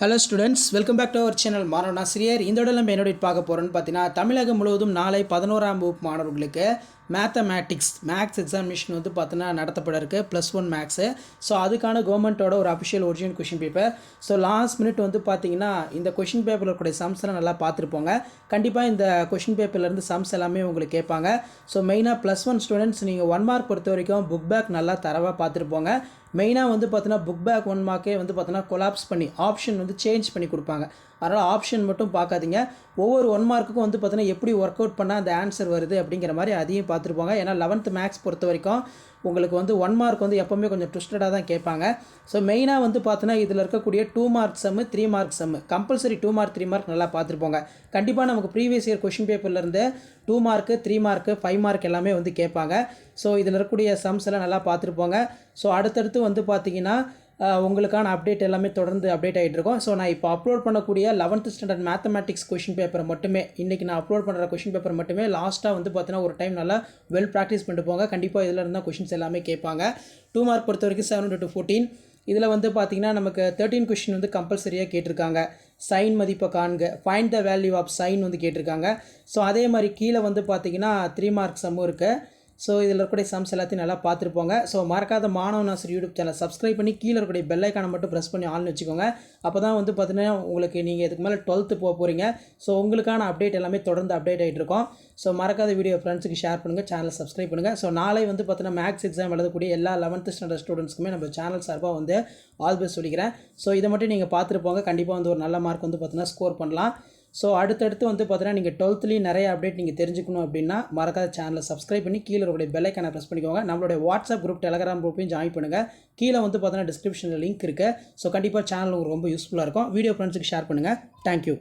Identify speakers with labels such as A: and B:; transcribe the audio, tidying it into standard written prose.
A: Hello students, welcome back to our channel. மாணவன் ஆசிரியர். இந்த இடத்துல நம்ம என்ன பார்க்க போகிறோன்னு பார்த்தீங்கன்னா, தமிழகம் முழுவதும் நாளை 11ஆம் வகுப்பு மாணவர்களுக்கு மேக்ஸ் எக்ஸாமினேஷன் வந்து பார்த்தீங்கன்னா நடத்தப்பட இருக்குது. +1 மேக்ஸு. ஸோ அதுக்கான கவர்மெண்ட்டோட ஒரு official original question paper. So last minute வந்து பார்த்தீங்கன்னா இந்த கொஷின் பேப்பரில் இருக்கக்கூடிய சம்ஸ்லாம் நல்லா பார்த்துருப்போங்க. கண்டிப்பாக இந்த கொஷின் பேப்பர்லேருந்து சம்ஸ் எல்லாமே உங்களுக்கு கேட்பாங்க. ஸோ மெயினாக +1 ஸ்டூடெண்ட்ஸ் நீங்கள் 1 மார்க் பொறுத்த வரைக்கும் புக் பேக் நல்லா தரவாக பார்த்துருப்போங்க. மெயினாக வந்து பார்த்தீங்கன்னா புக் பேக் 1 மார்க்கே வந்து பார்த்தீங்கன்னா கொலாப்ஸ் பண்ணி ஆப்ஷன் வந்து சேஞ்ச் பண்ணி கொடுப்பாங்க. அதனால் ஆப்ஷன் மட்டும் பார்க்காதீங்க. ஒவ்வொரு 1 மார்க்குக்கும் வந்து பார்த்தீங்கன்னா எப்படி ஒர்க் அவுட் பண்ணால் அந்த ஆன்சர் வருது அப்படிங்கிற மாதிரி அதையும் பார்த்துருப்பாங்க. ஏன்னா 11th மேக்ஸ் பொறுத்த வரைக்கும் உங்களுக்கு வந்து 1 மார்க் வந்து எப்போவுமே கொஞ்சம் ட்விஸ்டடாக தான் கேட்பாங்க. ஸோ மெயினாக வந்து பார்த்தீங்கன்னா இதில் இருக்கக்கூடிய 2 mark sum 3 mark sum compulsory 2 mark 3 mark நல்லா பார்த்துருப்போங்க. கண்டிப்பாக நமக்கு ப்ரீவியஸ் இயர் கொஷின் பேப்பர்லேருந்து 2 மார்க்கு 3 மார்க்கு 5 மார்க் எல்லாமே வந்து கேட்பாங்க. ஸோ இதில் இருக்கக்கூடிய சம்ஸ் எல்லாம் நல்லா பார்த்துருப்போங்க. ஸோ அடுத்தடுத்து வந்து பார்த்தீங்கன்னா உங்களுக்கான அப்டேட் எல்லாமே தொடர்ந்து அப்டேட் ஆகிட்டு இருக்கும். ஸோ நான் இப்போ அப்லோட் பண்ணக்கூடிய 11th ஸ்டாண்டர்ட் மேத்தமேட்டிக்ஸ் கொஷின் பேப்பரை மட்டுமே இன்றைக்கி நான் அப்லோட் பண்ணுற கொஷின் பேப்பர் மட்டுமே லாஸ்ட்டாக வந்து பார்த்தீங்கன்னா ஒரு டைம் நல்லா வெல் ப்ராக்டிஸ் பண்ணிட்டு போங்க. கண்டிப்பாக இதில் இருந்தால் கொஷின்ஸ் எல்லாமே கேட்பாங்க. 2 மார்க் பொறுத்த வரைக்கும் 7 to 14. இதில் வந்து பார்த்திங்கன்னா நமக்கு 13 கொஷின் வந்து கம்பல்சரியாக கேட்டிருக்காங்க. சைன் மதிப்பை காண்க, find the value of sine வந்து கேட்டிருக்காங்க. ஸோ அதே மாதிரி கீழே வந்து பார்த்திங்கன்னா 3 மார்க் சம்மும் இருக்குது. ஸோ இதில் இருக்கக்கூடிய சம்ஸ் எல்லாத்தையும் நல்லா பார்த்துருப்போங்க. ஸோ மறக்காத மாணவன் ஆசிரியர் யூடியூப் சேனல் சப்ஸ்கிரைப் பண்ணி கீழே இருக்கக்கூடிய பெல் ஐக்கானை மட்டும் ப்ரெஸ் பண்ணி ஆள்னு வச்சுக்கோங்க. அப்போ தான் வந்து பார்த்தீங்கன்னா உங்களுக்கு நீங்கள் இதுக்கு மேலே 12th போக போகிறீங்க. ஸோ உங்களுக்கான அப்டேட் எல்லாமே தொடர்ந்து அப்டேட் ஆகிட்டு இருக்கும். ஸோ மறக்காத வீடியோ ஃப்ரெண்ட்ஸுக்கு ஷேர் பண்ணுங்கள், சேனல் சப்ஸ்கிரைப் பண்ணுங்கள். ஸோ நாளை வந்து பார்த்தீங்கன்னா மேக்ஸ் எக்ஸாம் எழுதக்கூடிய எல்லா 11th ஸ்டாண்டர்ட் ஸ்டூடெண்ட்ஸ்க்குமே நம்ம சேனல் சார்பாக வந்து ஆல் பெஸ்ட் சொல்லிக்கிறேன். ஸோ இதை மட்டும் நீங்கள் பார்த்துருப்போங்க. கண்டிப்பாக வந்து ஒரு நல்ல மார்க் வந்து பார்த்தீங்கன்னா ஸ்கோர் பண்ணலாம். ஸோ அடுத்தடுத்து வந்து பார்த்தீங்கன்னா நீங்கள் 12th நிறைய அப்டேட் நீங்கள் தெரிஞ்சுக்கணும் அப்படின்னா மறக்காத சேனலை சப்ஸ்கிரைப் பண்ணி கீழே உடைய பெல் ஐக்கானை ப்ரெஸ் பண்ணிக்கோங்க. நம்மளுடைய வாட்ஸ்அப் குரூப், டெலகிராம் குரூப்பையும் ஜாயின் பண்ணுங்கள். கீழே வந்து பார்த்தீங்கன்னா டிஸ்கிரிப்ஷனில் லிங்க் இருக்குது. ஸோ கண்டிப்பாக சேனல் உங்களுக்கு ரொம்ப யூஸ்ஃபுல்லாக இருக்கும். வீடியோ ஃப்ரெண்ட்ஸுக்கு ஷேர் பண்ணுங்கள். தேங்க்யூ.